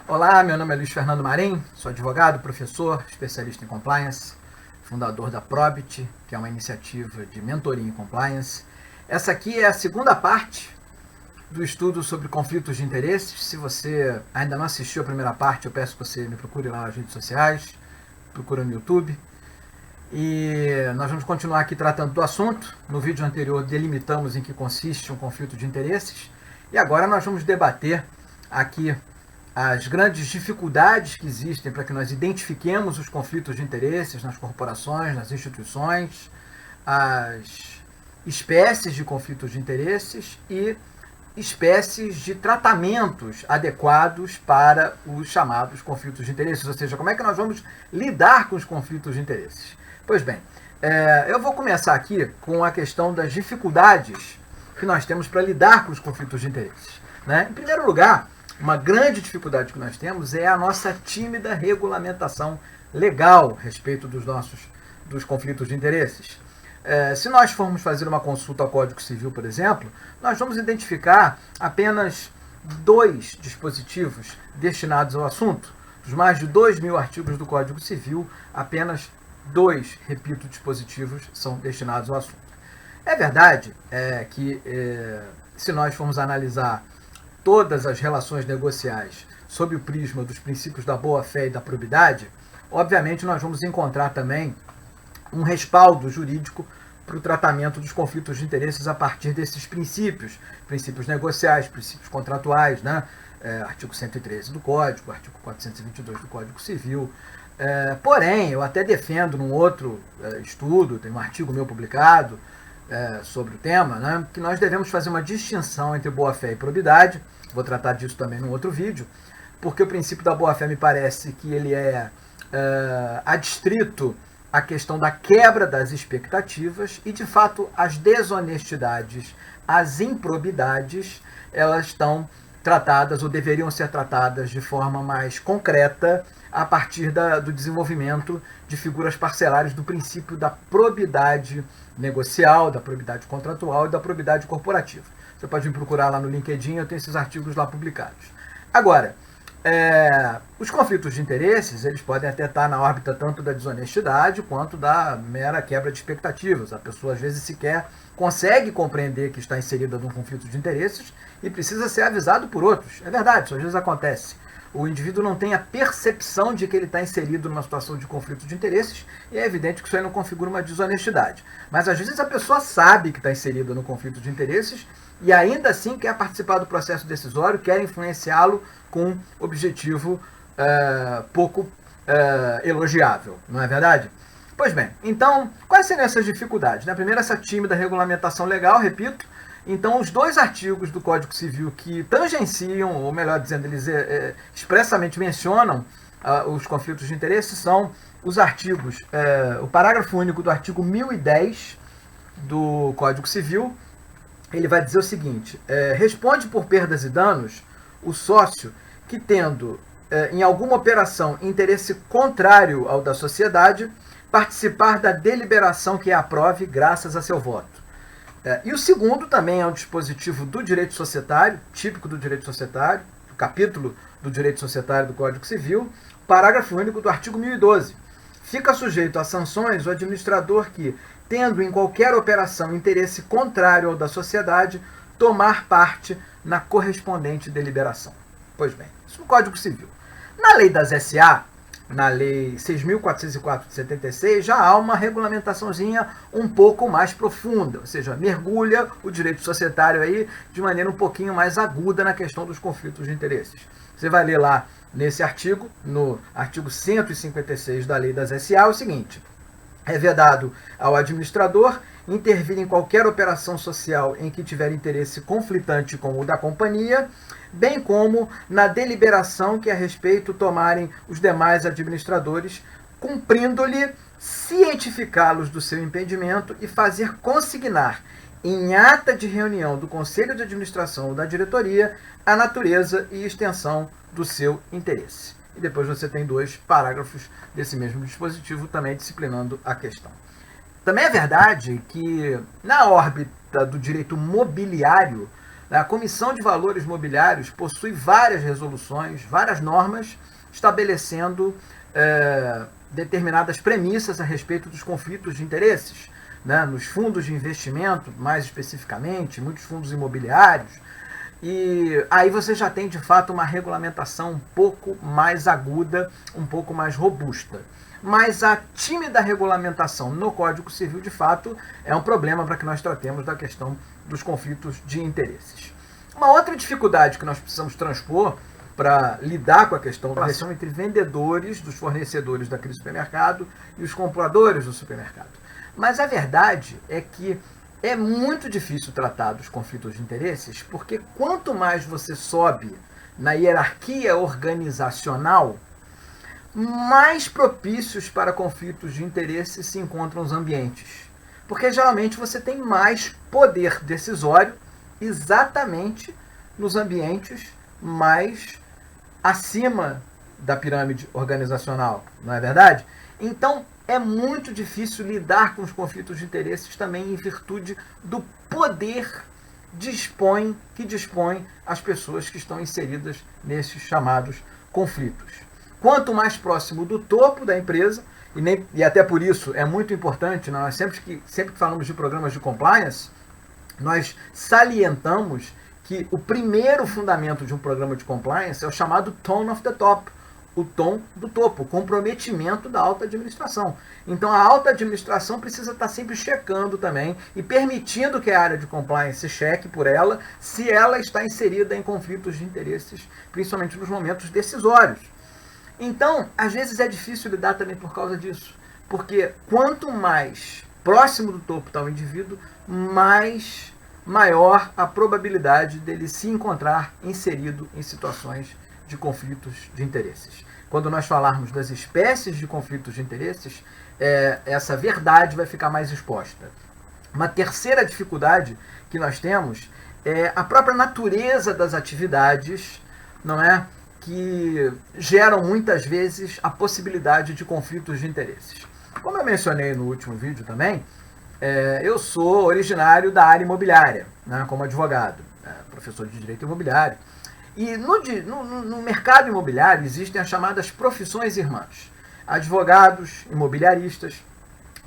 Olá, meu nome é Luiz Fernando Marim, sou advogado, professor, especialista em compliance, fundador da Probit, que é uma iniciativa de mentoria em compliance. Essa aqui é a segunda parte do estudo sobre conflitos de interesses. Se você ainda não assistiu a primeira parte, eu peço que você me procure lá nas redes sociais, procure no YouTube. E nós vamos continuar aqui tratando do assunto. No vídeo anterior delimitamos em que consiste um conflito de interesses. E agora nós vamos debater aqui as grandes dificuldades que existem para que nós identifiquemos os conflitos de interesses nas corporações, nas instituições, as espécies de conflitos de interesses e espécies de tratamentos adequados para os chamados conflitos de interesses, ou seja, como é que nós vamos lidar com os conflitos de interesses. Pois bem, eu vou começar aqui com a questão das dificuldades que nós temos para lidar com os conflitos de interesses, né? Em primeiro lugar, uma grande dificuldade que nós temos é a nossa tímida regulamentação legal a respeito dos conflitos de interesses. Se nós formos fazer uma consulta ao Código Civil, por exemplo, nós vamos identificar apenas 2 dispositivos destinados ao assunto. Dos mais de 2.000 artigos do Código Civil, apenas 2, repito, dispositivos são destinados ao assunto. É verdade que se nós formos analisar todas as relações negociais sob o prisma dos princípios da boa-fé e da probidade, obviamente nós vamos encontrar também um respaldo jurídico para o tratamento dos conflitos de interesses a partir desses princípios negociais, princípios contratuais, né? Artigo 113 do Código, artigo 422 do Código Civil. Porém, eu até defendo num outro estudo, tem um artigo meu publicado sobre o tema, né, que nós devemos fazer uma distinção entre boa-fé e probidade. Vou tratar disso também num outro vídeo, porque o princípio da boa-fé me parece que ele é adstrito à questão da quebra das expectativas e, de fato, as desonestidades, as improbidades, elas estão tratadas ou deveriam ser tratadas de forma mais concreta a partir do desenvolvimento de figuras parcelares do princípio da probidade negocial, da probidade contratual e da probidade corporativa. Você pode me procurar lá no LinkedIn, eu tenho esses artigos lá publicados. Agora, os conflitos de interesses, eles podem até estar na órbita tanto da desonestidade quanto da mera quebra de expectativas. A pessoa às vezes sequer consegue compreender que está inserida num conflito de interesses e precisa ser avisado por outros. É verdade, isso às vezes acontece. O indivíduo não tem a percepção de que ele está inserido numa situação de conflito de interesses e é evidente que isso aí não configura uma desonestidade. Mas às vezes a pessoa sabe que está inserida no conflito de interesses e ainda assim quer participar do processo decisório, quer influenciá-lo com objetivo pouco elogiável, não é verdade? Pois bem, então, quais seriam essas dificuldades? Primeiro, essa tímida regulamentação legal, repito. Então, os 2 artigos do Código Civil que tangenciam, ou melhor dizendo, eles expressamente mencionam os conflitos de interesse são os artigos, o parágrafo único do artigo 1010 do Código Civil. Ele vai dizer o seguinte: responde por perdas e danos o sócio que, tendo em alguma operação interesse contrário ao da sociedade, participar da deliberação que a aprove graças a seu voto. E o segundo também é um dispositivo do direito societário, típico do direito societário, do capítulo do direito societário do Código Civil, parágrafo único do artigo 1012. Fica sujeito a sanções o administrador que, tendo em qualquer operação interesse contrário ao da sociedade, tomar parte na correspondente deliberação. Pois bem, isso no Código Civil. Na lei das SA, na lei 6.404 de 76, já há uma regulamentaçãozinha um pouco mais profunda, ou seja, mergulha o direito societário aí de maneira um pouquinho mais aguda na questão dos conflitos de interesses. Você vai ler lá nesse artigo, no artigo 156 da lei das SA, o seguinte: é vedado ao administrador intervir em qualquer operação social em que tiver interesse conflitante com o da companhia, bem como na deliberação que a respeito tomarem os demais administradores, cumprindo-lhe cientificá-los do seu impedimento e fazer consignar em ata de reunião do Conselho de Administração ou da diretoria a natureza e extensão do seu interesse. E depois você tem 2 parágrafos desse mesmo dispositivo também disciplinando a questão. Também é verdade que na órbita do direito mobiliário A Comissão de Valores Mobiliários possui várias resoluções, várias normas estabelecendo determinadas premissas a respeito dos conflitos de interesses, né, nos fundos de investimento, mais especificamente, muitos fundos imobiliários. E aí você já tem, de fato, uma regulamentação um pouco mais aguda, um pouco mais robusta. Mas a tímida regulamentação no Código Civil, de fato, é um problema para que nós tratemos da questão dos conflitos de interesses. Uma outra dificuldade que nós precisamos transpor para lidar com a questão da relação entre vendedores, dos fornecedores daquele supermercado, e os compradores do supermercado. Mas a verdade é que é muito difícil tratar dos conflitos de interesses, porque quanto mais você sobe na hierarquia organizacional, mais propícios para conflitos de interesse se encontram os ambientes. Porque geralmente você tem mais poder decisório exatamente nos ambientes mais acima da pirâmide organizacional, não é verdade? Então é muito difícil lidar com os conflitos de interesses também em virtude do poder que dispõem as pessoas que estão inseridas nesses chamados conflitos. Quanto mais próximo do topo da empresa, e até por isso é muito importante, nós sempre que falamos de programas de compliance, nós salientamos que o primeiro fundamento de um programa de compliance é o chamado tone of the top, o tom do topo, o comprometimento da alta administração. Então a alta administração precisa estar sempre checando também e permitindo que a área de compliance cheque por ela se ela está inserida em conflitos de interesses, principalmente nos momentos decisórios. Então, às vezes é difícil lidar também por causa disso, porque quanto mais próximo do topo está o indivíduo, maior a probabilidade dele se encontrar inserido em situações de conflitos de interesses. Quando nós falarmos das espécies de conflitos de interesses, essa verdade vai ficar mais exposta. Uma terceira dificuldade que nós temos é a própria natureza das atividades, não é? Que geram muitas vezes a possibilidade de conflitos de interesses. Como eu mencionei no último vídeo também, eu sou originário da área imobiliária, né, como advogado, professor de direito imobiliário. E no mercado imobiliário existem as chamadas profissões irmãs. Advogados, imobiliaristas,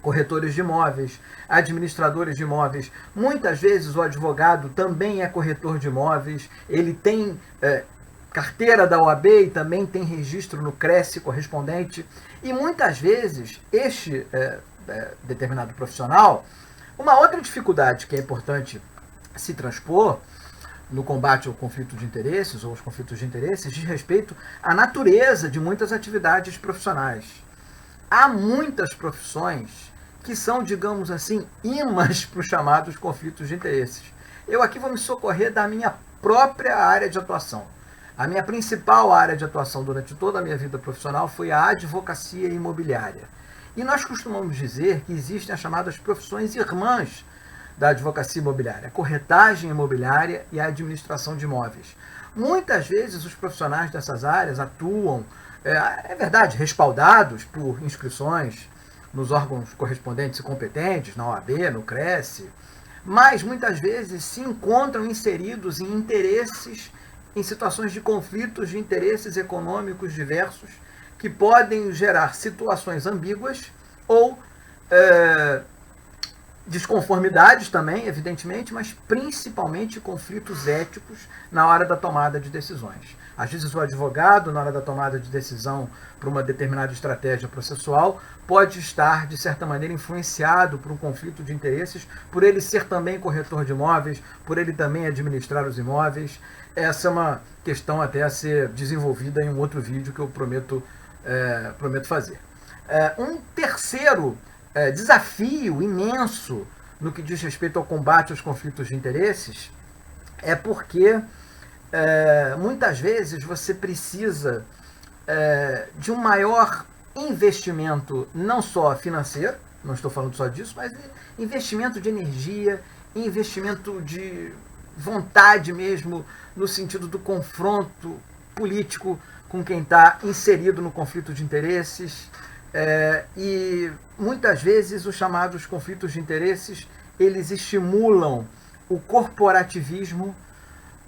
corretores de imóveis, administradores de imóveis. Muitas vezes o advogado também é corretor de imóveis, ele tem carteira da OAB e também tem registro no CRESSE correspondente. E muitas vezes este determinado profissional, uma outra dificuldade que é importante se transpor no combate ao conflito de interesses ou aos conflitos de interesses diz respeito à natureza de muitas atividades profissionais. Há muitas profissões que são, digamos assim, imãs para os chamados conflitos de interesses. Eu aqui vou me socorrer da minha própria área de atuação. A minha principal área de atuação durante toda a minha vida profissional foi a advocacia imobiliária. E nós costumamos dizer que existem as chamadas profissões irmãs da advocacia imobiliária, a corretagem imobiliária e a administração de imóveis. Muitas vezes os profissionais dessas áreas atuam, é verdade, respaldados por inscrições nos órgãos correspondentes e competentes, na OAB, no CRESSE, mas muitas vezes se encontram inseridos em interesses, em situações de conflitos de interesses econômicos diversos, que podem gerar situações ambíguas ou desconformidades também, evidentemente, mas principalmente conflitos éticos na hora da tomada de decisões. Às vezes o advogado, na hora da tomada de decisão para uma determinada estratégia processual, pode estar, de certa maneira, influenciado por um conflito de interesses, por ele ser também corretor de imóveis, por ele também administrar os imóveis. Essa é uma questão até a ser desenvolvida em um outro vídeo que eu prometo fazer. Um terceiro desafio imenso no que diz respeito ao combate aos conflitos de interesses é porque muitas vezes você precisa de um maior investimento, não só financeiro, não estou falando só disso, mas investimento de energia, investimento de vontade mesmo, no sentido do confronto político com quem está inserido no conflito de interesses. E muitas vezes os chamados conflitos de interesses, eles estimulam o corporativismo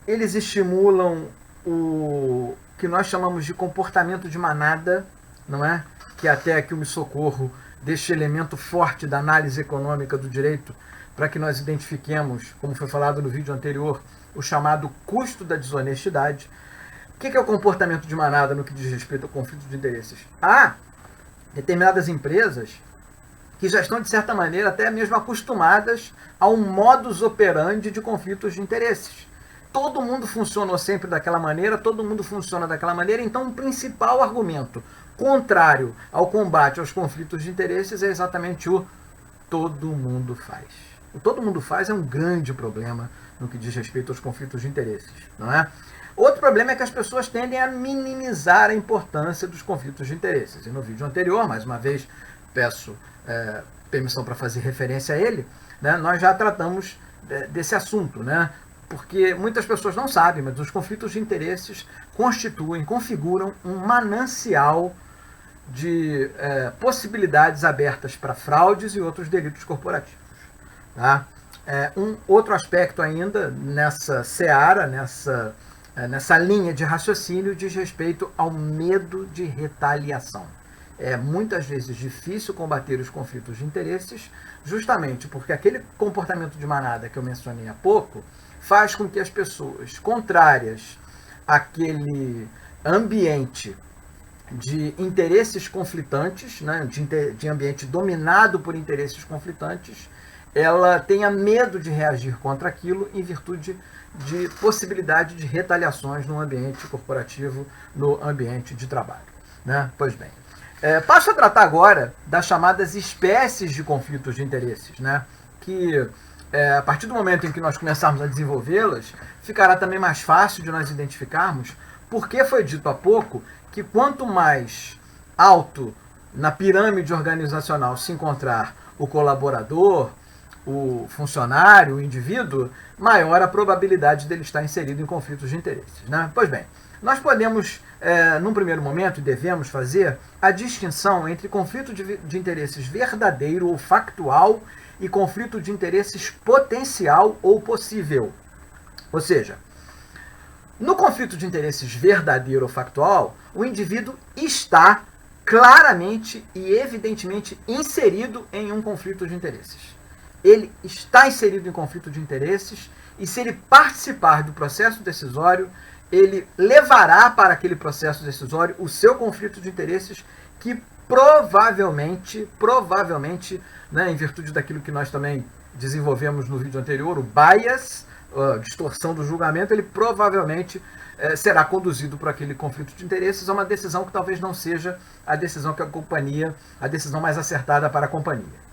eles estimulam o que nós chamamos de comportamento de manada, não é? Que até aqui o Me Socorro deste elemento forte da análise econômica do direito, para que nós identifiquemos, como foi falado no vídeo anterior, o chamado custo da desonestidade. O que é o comportamento de manada no que diz respeito ao conflito de interesses? Há determinadas empresas que já estão, de certa maneira, até mesmo acostumadas a um modus operandi de conflitos de interesses. Todo mundo funcionou sempre daquela maneira, todo mundo funciona daquela maneira, então o principal argumento contrário ao combate aos conflitos de interesses é exatamente o todo mundo faz. O todo mundo faz é um grande problema no que diz respeito aos conflitos de interesses, não é? Outro problema é que as pessoas tendem a minimizar a importância dos conflitos de interesses. E no vídeo anterior, mais uma vez, peço permissão para fazer referência a ele, né, nós já tratamos desse assunto, né? Porque muitas pessoas não sabem, mas os conflitos de interesses configuram um manancial de possibilidades abertas para fraudes e outros delitos corporativos. Tá? Um outro aspecto ainda nessa seara, nessa linha de raciocínio, diz respeito ao medo de retaliação. É muitas vezes difícil combater os conflitos de interesses, justamente porque aquele comportamento de manada que eu mencionei há pouco faz com que as pessoas contrárias àquele ambiente de interesses conflitantes, né, de ambiente dominado por interesses conflitantes, ela tenha medo de reagir contra aquilo em virtude de possibilidade de retaliações no ambiente corporativo, no ambiente de trabalho, né? Pois bem, passo a tratar agora das chamadas espécies de conflitos de interesses, né? Que a partir do momento em que nós começarmos a desenvolvê-las, ficará também mais fácil de nós identificarmos, porque foi dito há pouco que quanto mais alto na pirâmide organizacional se encontrar o colaborador, o funcionário, o indivíduo, maior a probabilidade dele estar inserido em conflitos de interesses, né? Pois bem, nós podemos, num primeiro momento, e devemos fazer a distinção entre conflito de interesses verdadeiro ou factual e conflito de interesses potencial ou possível. Ou seja, no conflito de interesses verdadeiro ou factual, o indivíduo está claramente e evidentemente inserido em um conflito de interesses. Ele está inserido em conflito de interesses e, se ele participar do processo decisório, ele levará para aquele processo decisório o seu conflito de interesses, que provavelmente, né, em virtude daquilo que nós também desenvolvemos no vídeo anterior, o bias, a distorção do julgamento, ele provavelmente será conduzido por aquele conflito de interesses a uma decisão que talvez não seja a decisão que a decisão mais acertada para a companhia.